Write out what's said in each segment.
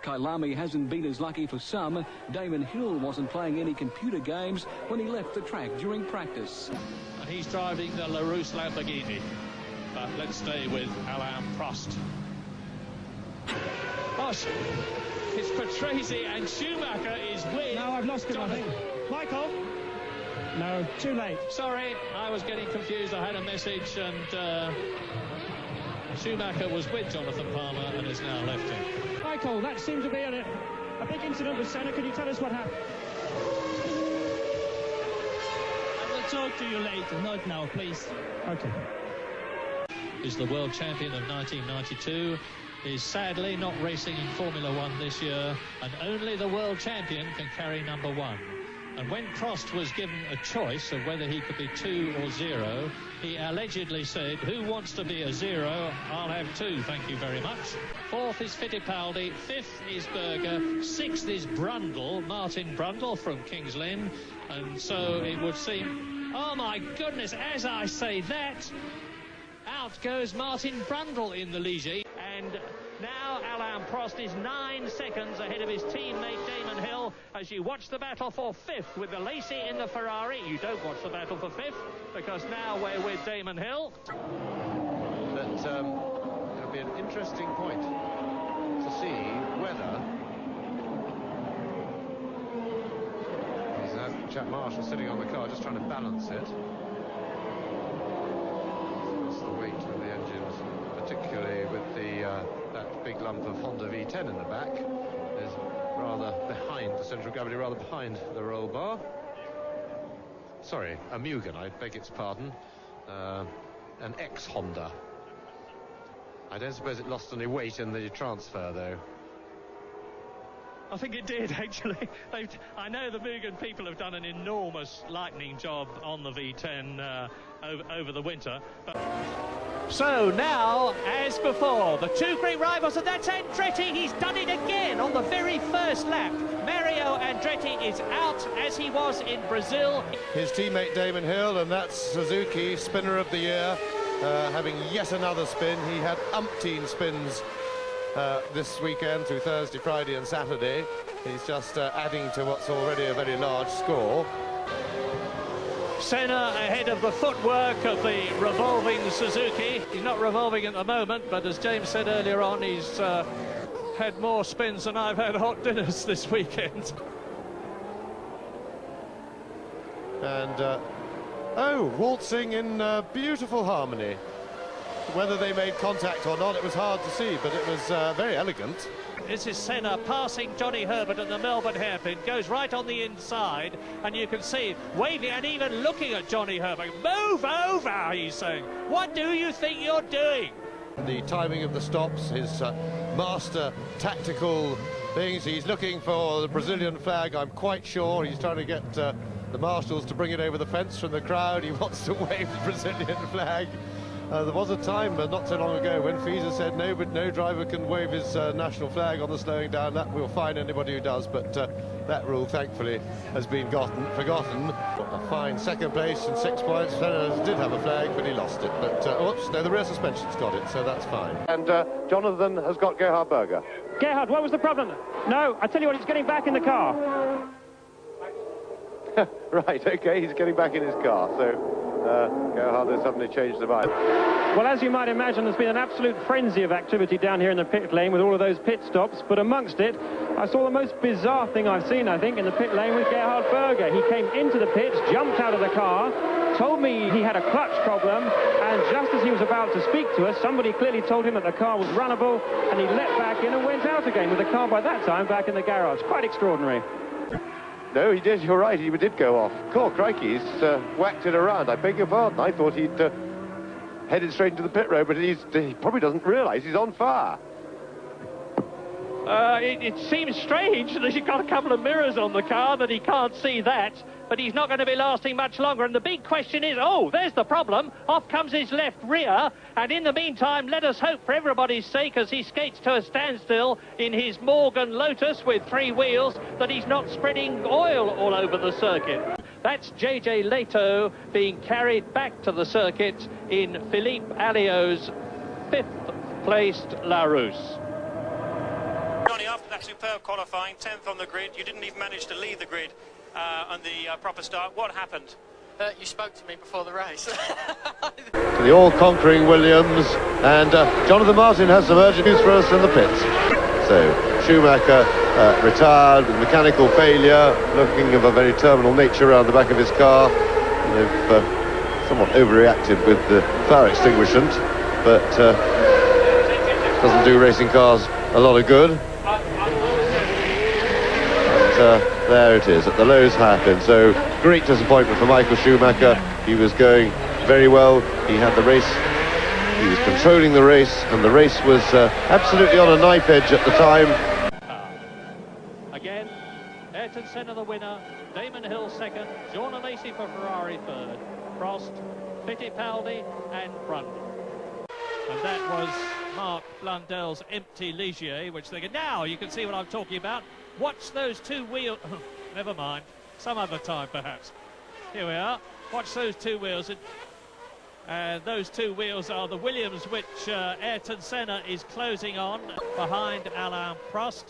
Kyalami hasn't been as lucky for some. Damon Hill wasn't playing any computer games when he left the track during practice. And he's driving the Larousse Lamborghini. But let's stay with Alain Prost. Oh, it's Patrese and Schumacher is with... No, I've lost him, I think. Michael? No, too late. Sorry, I was getting confused. I had a message and Schumacher was with Jonathan Palmer and is now left him. Michael, that seems to be a big incident with Senna. Can you tell us what happened? I will talk to you later, not now, please. Okay. Is the world champion of 1992, is sadly not racing in Formula One this year, and only the world champion can carry number 1. And when Prost was given a choice of whether he could be 2 or 0, he allegedly said, who wants to be a 0? I'll have 2, thank you very much. 4th is Fittipaldi, 5th is Berger, 6th is Brundle, Martin Brundle from King's Lynn. And so it would seem, oh my goodness, as I say that, out goes Martin Brundle in the Ligier. And now Alain Prost is 9 seconds ahead of his teammate Damon Hill as you watch the battle for 5th with the Lacey in the Ferrari. You don't watch the battle for 5th because now we're with Damon Hill. But it'll be an interesting point to see whether Chap Marshall sitting on the car just trying to balance it. That's the weight of the engines, particularly with that big lump of Honda V10 in the back, is rather behind the centre of gravity, rather behind the roll bar. Sorry, a Mugen, I beg its pardon. An ex-Honda. I don't suppose it lost any weight in the transfer, though. I think it did, actually. I know the Mugen people have done an enormous lightning job on the V10 over the winter. But... So now, as before, the two great rivals, and that's Andretti. He's done it again on the very first lap. Mario Andretti is out, as he was in Brazil. His teammate Damon Hill, and that's Suzuki, spinner of the year, having yet another spin. He had umpteen spins this weekend through Thursday, Friday and Saturday. He's just adding to what's already a very large score. Senna ahead of the footwork of the revolving Suzuki. He's not revolving at the moment, but as James said earlier on, he's had more spins than I've had hot dinners this weekend. And oh, waltzing in beautiful harmony. Whether they made contact or not, it was hard to see, but it was very elegant. This is Senna passing Johnny Herbert at the Melbourne hairpin, goes right on the inside, and you can see waving and even looking at Johnny Herbert. Move over, he's saying. What do you think you're doing? The timing of the stops, his master tactical things. He's looking for the Brazilian flag, I'm quite sure. He's trying to get the marshals to bring it over the fence from the crowd. He wants to wave the Brazilian flag. There was a time not so long ago when FISA said no driver can wave his national flag on the slowing down. That will fine anybody who does, but that rule thankfully has been forgotten. A fine second place and 6 points. Senna did have a flag, but he lost it. But oops, no, the rear suspension's got it, so that's fine. And Jonathan has got Gerhard Berger. Gerhard, what was the problem? No, I tell you what, he's getting back in the car. Right, okay, he's getting back in his car, so Gerhard has suddenly changed the mind. Well, as you might imagine, there's been an absolute frenzy of activity down here in the pit lane with all of those pit stops, but amongst it, I saw the most bizarre thing I've seen, I think, in the pit lane with Gerhard Berger. He came into the pits, jumped out of the car, told me he had a clutch problem, and just as he was about to speak to us, somebody clearly told him that the car was runnable, and he leapt back in and went out again with the car by that time back in the garage. Quite extraordinary. No, he did, you're right, he did go off. Cool, crikey, he's whacked it around. I beg your pardon, I thought he'd headed straight into the pit road, but he probably doesn't realise he's on fire. It seems strange that he's got a couple of mirrors on the car that he can't see that, but he's not going to be lasting much longer. And the big question is, oh, there's the problem. Off comes his left rear. And in the meantime, let us hope for everybody's sake as he skates to a standstill in his Morgan Lotus with 3 wheels that he's not spreading oil all over the circuit. That's JJ Leto being carried back to the circuit in Philippe Alliot's 5th placed Larousse. Johnny, after that superb qualifying, 10th on the grid. You didn't even manage to leave the grid on the proper start. What happened? You spoke to me before the race. The all-conquering Williams, and Jonathan Martin has some urgent news for us in the pits. So Schumacher retired with mechanical failure, looking of a very terminal nature around the back of his car. They've somewhat overreacted with the fire extinguishant, but doesn't do racing cars a lot of good. But there it is, at the Lowe's hairpin. So great disappointment for Michael Schumacher. He was going very well. He had the race. He was controlling the race, and the race was absolutely on a knife edge at the time. Again, Ayrton Senna the winner, Damon Hill second, Jean Alesi for Ferrari third, Prost, Fittipaldi and Brundle. And that was Marc Blundell's empty Ligier, which they get. Now you can see what I'm talking about. Watch those two wheels. Never mind. Some other time, perhaps. Here we are. Watch those two wheels. And those two wheels are the Williams, which Ayrton Senna is closing on behind Alain Prost.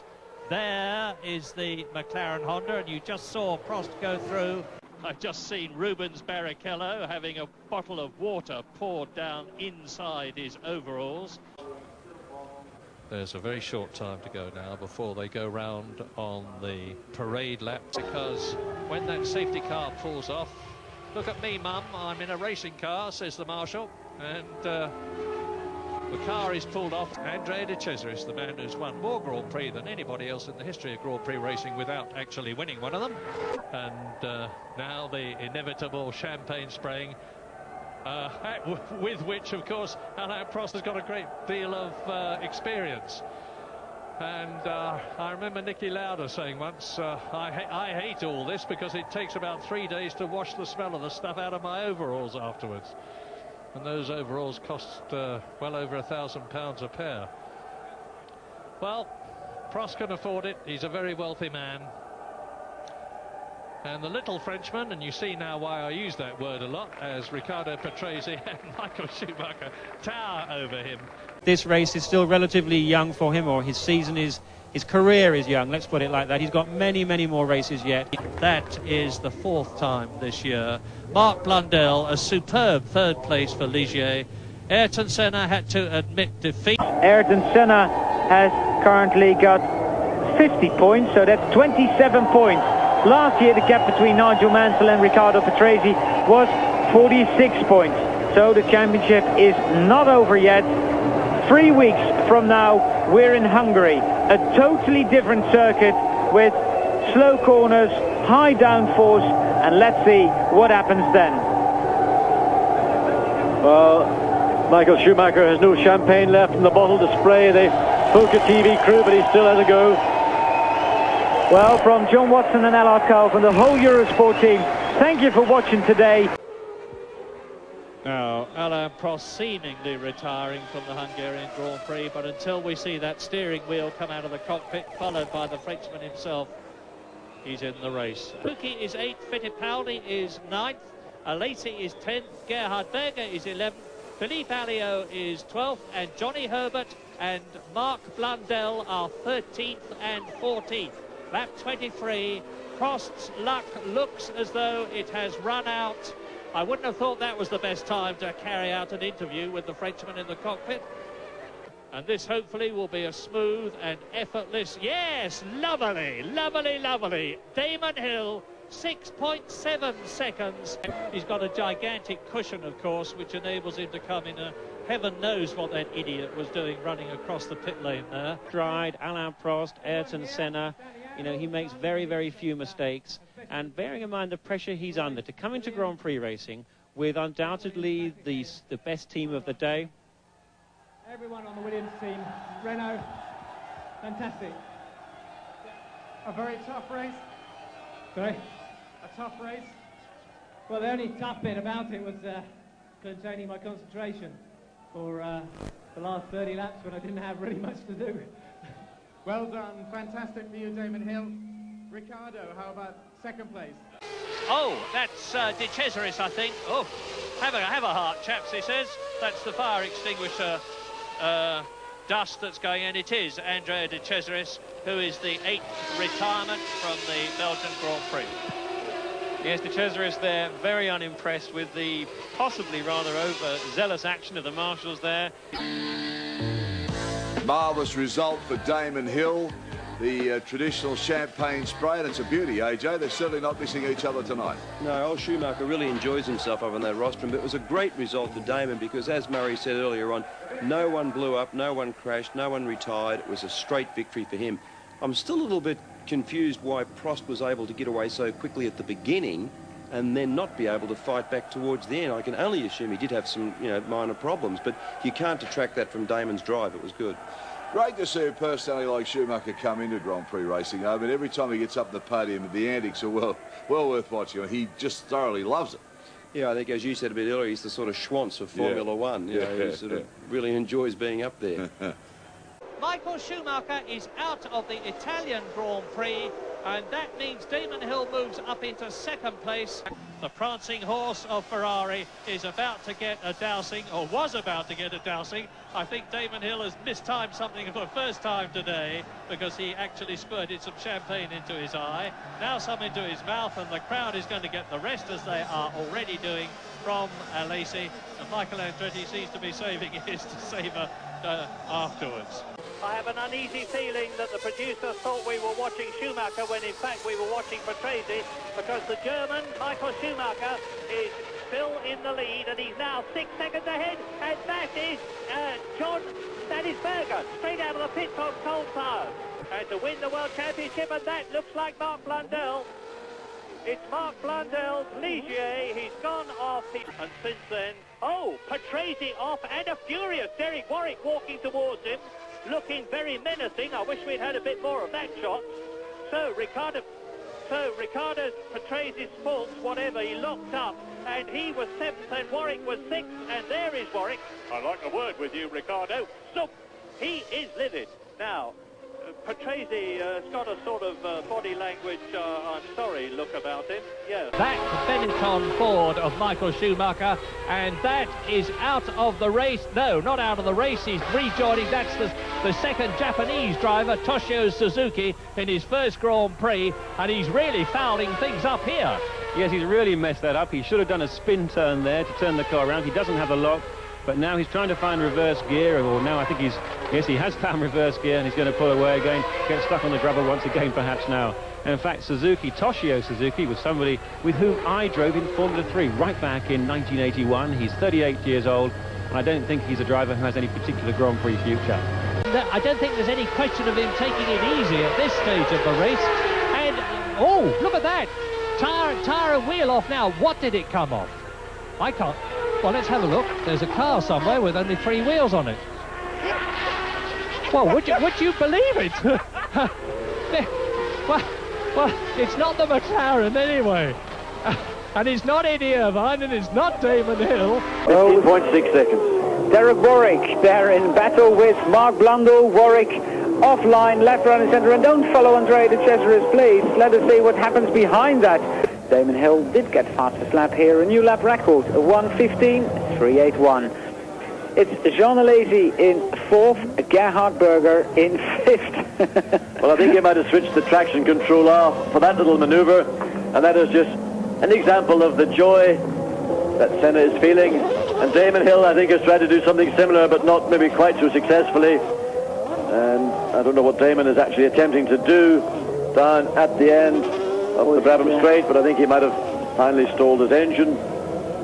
There is the McLaren Honda, and you just saw Prost go through. I've just seen Rubens Barrichello having a bottle of water poured down inside his overalls. There's a very short time to go now before they go round on the parade lap, because when that safety car pulls off, look at me, Mum, I'm in a racing car, says the marshal, and the car is pulled off. Andrea De Cesaris, the man who's won more Grand Prix than anybody else in the history of Grand Prix racing without actually winning one of them. And now the inevitable champagne spraying, with which, of course, Alain Prost has got a great deal of experience. And I remember Niki Lauda saying once, I hate all this because it takes about 3 days to wash the smell of the stuff out of my overalls afterwards. And those overalls cost well over £1,000 a pair. Well, Prost can afford it. He's a very wealthy man. And the little Frenchman, and you see now why I use that word a lot, as Riccardo Patrese and Michael Schumacher tower over him. This race is still relatively young for him, or his career is young, let's put it like that. He's got many, many more races yet. That is the 4th time this year. Marc Blundell, a superb 3rd place for Ligier. Ayrton Senna had to admit defeat. Ayrton Senna has currently got 50 points, so that's 27 points. Last year the gap between Nigel Mansell and Riccardo Patrese was 46 points. So the championship is not over yet. 3 weeks from now we're in Hungary, a totally different circuit with slow corners, high downforce, and let's see what happens then. Well, Michael Schumacher has no champagne left in the bottle to spray the Poker TV crew, but he still has a go. Well, from John Watson and Allard Kalf and the whole Eurosport team, thank you for watching today. Now, Alain Prost seemingly retiring from the Hungarian Grand Prix, but until we see that steering wheel come out of the cockpit, followed by the Frenchman himself, he's in the race. Buki is 8th, Fittipaldi is 9th, Alesi is 10th, Gerhard Berger is 11th, Philippe Alliot is 12th, and Johnny Herbert and Marc Blundell are 13th and 14th. Lap 23, Prost's luck looks as though it has run out. I wouldn't have thought that was the best time to carry out an interview with the Frenchman in the cockpit. And this hopefully will be a smooth and effortless, yes, lovely, lovely, lovely. Damon Hill, 6.7 seconds. He's got a gigantic cushion, of course, which enables him to come in. Heaven knows what that idiot was doing running across the pit lane there. Stride, Alain Prost, Ayrton Senna. You know, he makes very, very few mistakes. And bearing in mind the pressure he's under to come into Grand Prix racing with undoubtedly the best team of the day. Everyone on the Williams team, Renault, fantastic. A very tough race. Sorry? A tough race. Well, the only tough bit about it was containing my concentration for the last 30 laps when I didn't have really much to do. Well done, fantastic for you, Damon Hill. Riccardo, how about second place? Oh, that's De Cesaris, I think. Oh, have a heart, chaps, he says. That's the fire extinguisher dust that's going in. It is Andrea de Cesaris, who is the 8th retirement from the Belgian Grand Prix. Yes, de Cesaris there, very unimpressed with the possibly rather overzealous action of the marshals there. Marvellous result for Damon Hill. The traditional champagne spray, and it's a beauty, AJ. They're certainly not missing each other tonight. No, old Schumacher really enjoys himself over on that rostrum, but it was a great result for Damon because, as Murray said earlier on, no one blew up, no one crashed, no one retired. It was a straight victory for him. I'm still a little bit confused why Prost was able to get away so quickly at the beginning and then not be able to fight back towards the end. I can only assume he did have some, minor problems, but you can't detract that from Damon's drive. It was good. Great to see a personality like Schumacher come into Grand Prix racing, though. But every time he gets up the podium, the antics are well worth watching. He just thoroughly loves it. Yeah, I think, as you said a bit earlier, he's the sort of Schwantz of Formula One. He sort of really enjoys being up there. Michael Schumacher is out of the Italian Grand Prix, and that means Damon Hill moves up into 2nd place. The prancing horse of Ferrari is about to get a dousing, or was about to get a dousing. I think Damon Hill has mistimed something for the first time today because he actually squirted some champagne into his eye, now some into his mouth, and the crowd is going to get the rest, as they are already doing, from Alesi. And Michael Andretti seems to be saving his to savour afterwards. I have an uneasy feeling that the producer thought we were watching Schumacher when in fact we were watching Patrese, because the German, Michael Schumacher, is still in the lead, and he's now 6 seconds ahead, and that is that is Berger, straight out of the pits on cold tires, and to win the World Championship, and that looks like Mark Blundell. It's Mark Blundell's Ligier. He's gone off, and since then, Patrese off, and a furious Derek Warwick walking towards him, looking very menacing. I wish we'd had a bit more of that shot. So Ricardo Patrese's fault, whatever, he locked up, and he was 7th, and Warwick was 6th, and there is Warwick. I'd like a word with you, Ricardo. Look, he is livid. Now, Patrese has got a sort of body language, I'm sorry, look about him. Yeah. That Benetton Ford of Michael Schumacher, and that is out of the race. No, not out of the race. He's rejoining. That's the second Japanese driver, Toshio Suzuki, in his first Grand Prix, and he's really fouling things up here. Yes, he's really messed that up. He should have done a spin turn there to turn the car around. He doesn't have the lock, but now he's trying to find reverse gear, or now I think he has found reverse gear, and he's going to pull away again, get stuck on the gravel once again perhaps now. And in fact, Toshio Suzuki, was somebody with whom I drove in Formula 3 right back in 1981. He's 38 years old, and I don't think he's a driver who has any particular Grand Prix future. I don't think there's any question of him taking it easy at this stage of the race. And, look at that! Tire and wheel off now. What did it come off? I can't. Well, let's have a look. There's a car somewhere with only 3 wheels on it. Well, would you believe it? well, it's not the McLaren anyway. And it's not Eddie Irvine, and it's not Damon Hill. 0.6 seconds. Derek Warwick there in battle with Mark Blundell. Warwick offline, left, right and centre, and don't follow Andrea de Cesaris, please. Let us see what happens behind that. Damon Hill did get fastest lap here, a new lap record, a 1:15.381. It's Jean Alesi in 4th, Gerhard Berger in 5th. Well, I think he might have switched the traction control off for that little manoeuvre, and that is just an example of the joy that Senna is feeling. And Damon Hill, I think, has tried to do something similar, but not maybe quite so successfully. And I don't know what Damon is actually attempting to do down at the end of the Brabham Straight, but I think he might have finally stalled his engine.